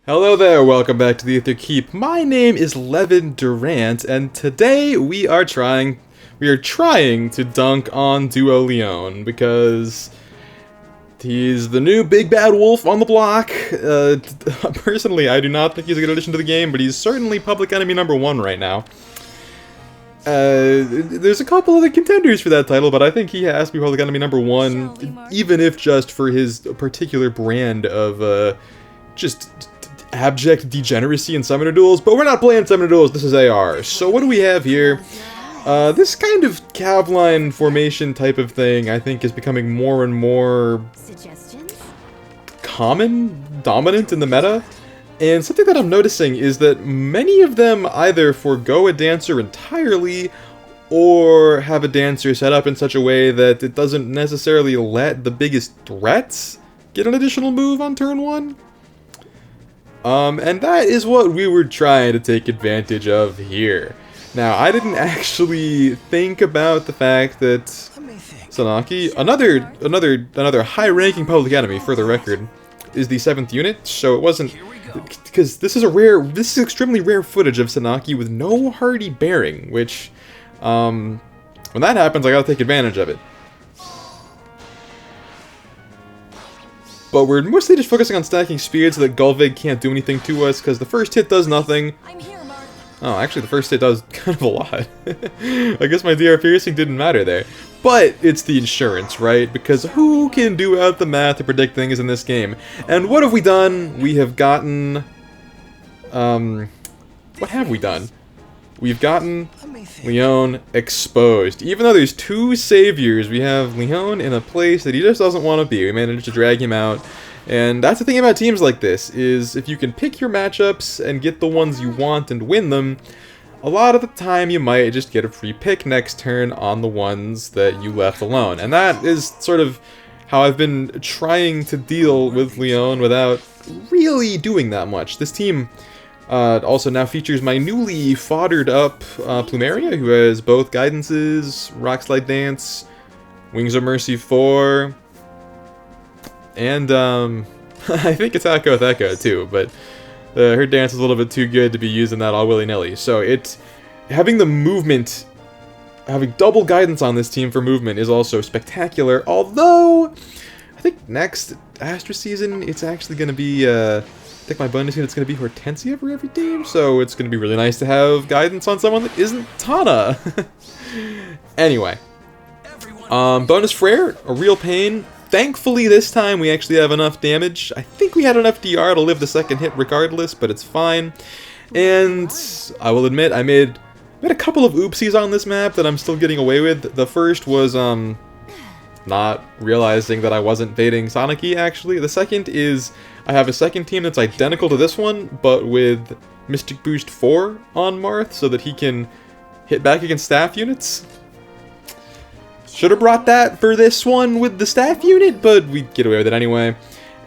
Hello there, welcome back to the Ether Keep. My name is Levin Durant, and today we are trying to dunk on Duo Leon because he's the new big bad wolf on the block. Personally, I do not think he's a good addition to the game, but he's certainly public enemy #1 right now. There's a couple other contenders for that title, but I think he has to be public enemy #1, even if just for his particular brand of just abject degeneracy in Summoner Duels. But we're not playing Summoner Duels, this is AR. So what do we have here? This kind of Cavline formation type of thing, I think, is becoming more and more dominant in the meta. And something that I'm noticing is that many of them either forego a dancer entirely, or have a dancer set up in such a way that it doesn't necessarily let the biggest threats get an additional move on turn 1. And that is what we were trying to take advantage of here. Now, I didn't actually think about the fact that Sanaki, another high-ranking public enemy, for the record, is the 7th unit, so it wasn't, because this is extremely rare footage of Sanaki with no hardy bearing, which, when that happens, I gotta take advantage of it. But we're mostly just focusing on stacking speed so that Gulvig can't do anything to us, because the first hit does nothing. Oh, actually the first hit does kind of a lot. I guess my DR piercing didn't matter there. But it's the insurance, right? Because who can do out the math to predict things in this game? And what have we done? We have gotten... what have we done? We've gotten Leon exposed. Even though there's 2 saviors, we have Leon in a place that he just doesn't want to be. We managed to drag him out. And that's the thing about teams like this, is if you can pick your matchups and get the ones you want and win them, a lot of the time you might just get a free pick next turn on the ones that you left alone. And that is sort of how I've been trying to deal with Leon without really doing that much. This team also now features my newly foddered up Plumeria, who has both Guidances, Rock Slide Dance, Wings of Mercy 4, and I think Attack with Echo too, but her dance is a little bit too good to be using that all willy-nilly. So having the movement, having double guidance on this team for movement is also spectacular, although I think next Astra season it's actually going to be I think my bonus unit's going to be Hortensia for every team, so it's going to be really nice to have guidance on someone that isn't Tana. Anyway, bonus Frere, a real pain. Thankfully this time we actually have enough damage. I think we had enough DR to live the second hit regardless, but it's fine. And I will admit, I made a couple of oopsies on this map that I'm still getting away with. The first was not realizing that I wasn't baiting Sanaki, actually. The second is I have a second team that's identical to this one, but with Mystic Boost 4 on Marth, so that he can hit back against staff units. Should have brought that for this one with the staff unit, but we get away with it anyway.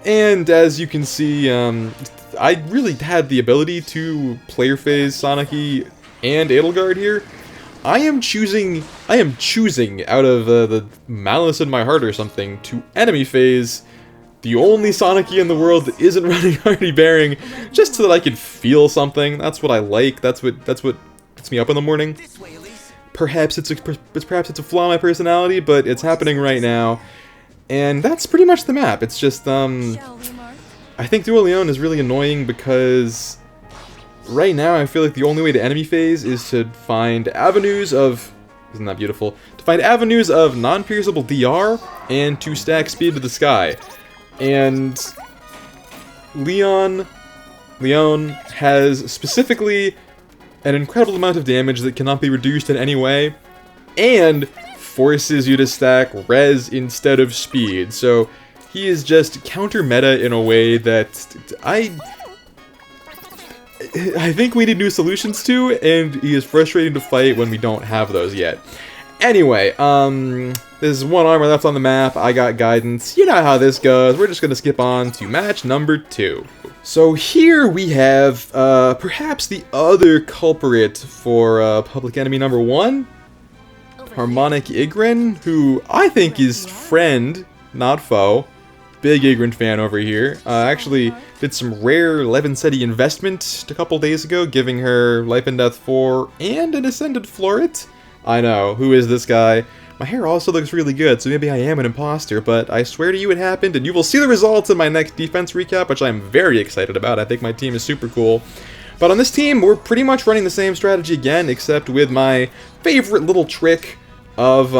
And as you can see, I really had the ability to player phase Sanaki and Edelgard here. I am choosing out of the malice in my heart or something to enemy phase the only Sanaki in the world that isn't running hardy bearing, just so that I can feel something. That's what I like. That's what gets me up in the morning. Perhaps it's a flaw in my personality, but it's happening right now, and that's pretty much the map. It's just I think Duo Leon is really annoying because right now I feel like the only way to enemy phase is to find avenues of, isn't that beautiful? To find avenues of non-pierceable DR and to stack speed to the sky. And Leon has specifically an incredible amount of damage that cannot be reduced in any way, and forces you to stack res instead of speed. So he is just counter meta in a way that I think we need new solutions to, and he is frustrating to fight when we don't have those yet. Anyway, there's one armor left on the map. I got guidance. You know how this goes. We're just going to skip on to match number 2. So here we have perhaps the other culprit for public enemy #1, Harmonic Igan, who I think is friend, not foe. big Igan fan over here. Actually did some rare Levinseti investment a couple days ago, giving her Life and Death 4 and an Ascended Floret. I know, who is this guy? My hair also looks really good, so maybe I am an imposter, but I swear to you it happened, and you will see the results in my next defense recap, which I'm very excited about. I think my team is super cool. But on this team, we're pretty much running the same strategy again, except with my favorite little trick of,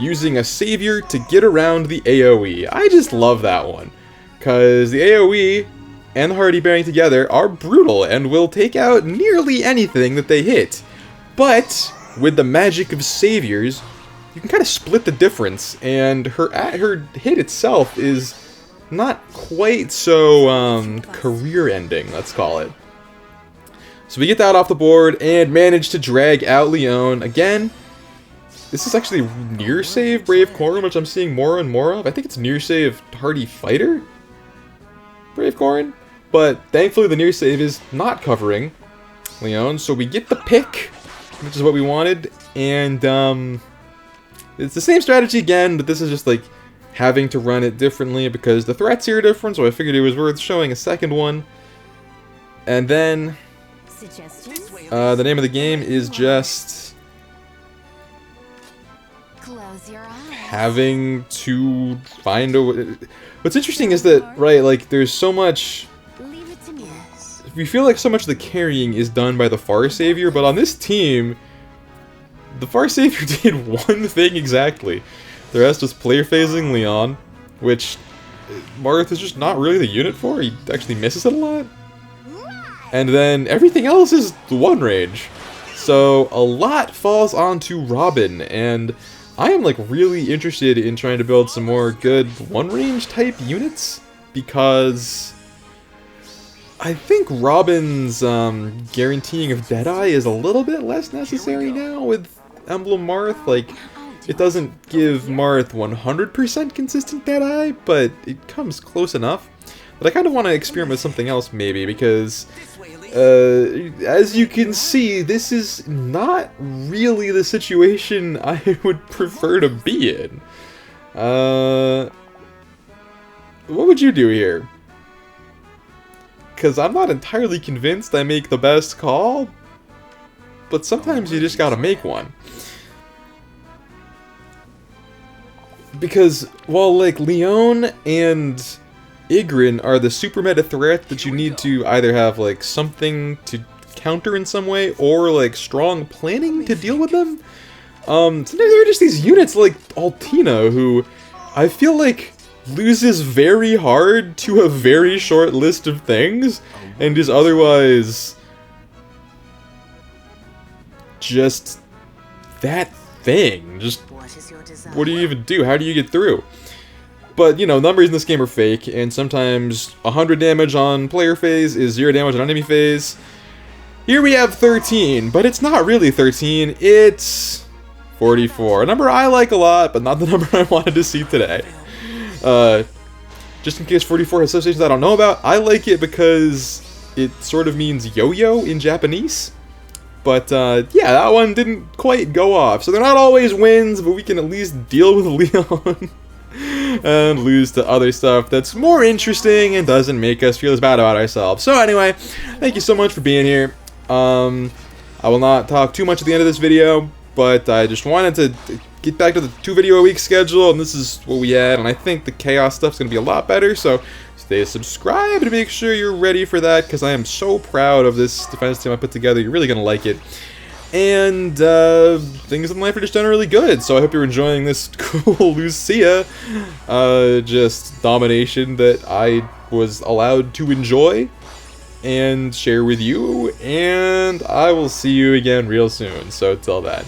using a Savior to get around the AoE. I just love that one, because the AoE and the Hardy bearing together are brutal and will take out nearly anything that they hit. But with the magic of Saviors, you can kind of split the difference, and her hit itself is not quite so career-ending, let's call it. So we get that off the board and manage to drag out Leon. Again, this is actually near save Brave Corn, which I'm seeing more and more of. I think it's near save Hardy Fighter Brave Corn, but thankfully the near save is not covering Leon, so we get the pick, which is what we wanted, and it's the same strategy again, but this is just like having to run it differently because the threats here are different, so I figured it was worth showing a second one. And then the name of the game is just having to find a... What's interesting is that, right, like, there's so much... We feel like so much of the carrying is done by the Far Savior, but on this team, the Far Savior did one thing exactly. The rest was player phasing Leon, which Marth is just not really the unit for. He actually misses it a lot. And then everything else is one range. So a lot falls onto Robin, and I am like really interested in trying to build some more good one range type units, because I think Robin's guaranteeing of Deadeye is a little bit less necessary now with Emblem Marth. Like, it doesn't give Marth 100% consistent Deadeye, but it comes close enough. But I kind of want to experiment with something else maybe, because as you can see, this is not really the situation I would prefer to be in. What would you do here? Because I'm not entirely convinced I make the best call, but sometimes you just gotta make one. Because while like Leon and Igan are the super meta threat that you need to either have like something to counter in some way or like strong planning to deal with them, sometimes there are just these units like Altina who I feel like loses very hard to a very short list of things, and is otherwise just that thing. Just, what do you even do? How do you get through? But, you know, numbers in this game are fake, and sometimes 100 damage on player phase is 0 damage on enemy phase. Here we have 13, but it's not really 13, it's 44. A number I like a lot, but not the number I wanted to see today. Just in case 44 has associations I don't know about, I like it because it sort of means yo-yo in Japanese. But, yeah, that one didn't quite go off. So they're not always wins, but we can at least deal with Leon and lose to other stuff that's more interesting and doesn't make us feel as bad about ourselves. So anyway, thank you so much for being here. I will not talk too much at the end of this video, but I just wanted to get back to the 2-video-a-week schedule, and this is what we had, and I think the Chaos stuff's going to be a lot better, so stay subscribed to make sure you're ready for that, because I am so proud of this defense team I put together. You're really going to like it. And things in life are just generally good, so I hope you're enjoying this cool Lucia just domination that I was allowed to enjoy and share with you, and I will see you again real soon, so till then.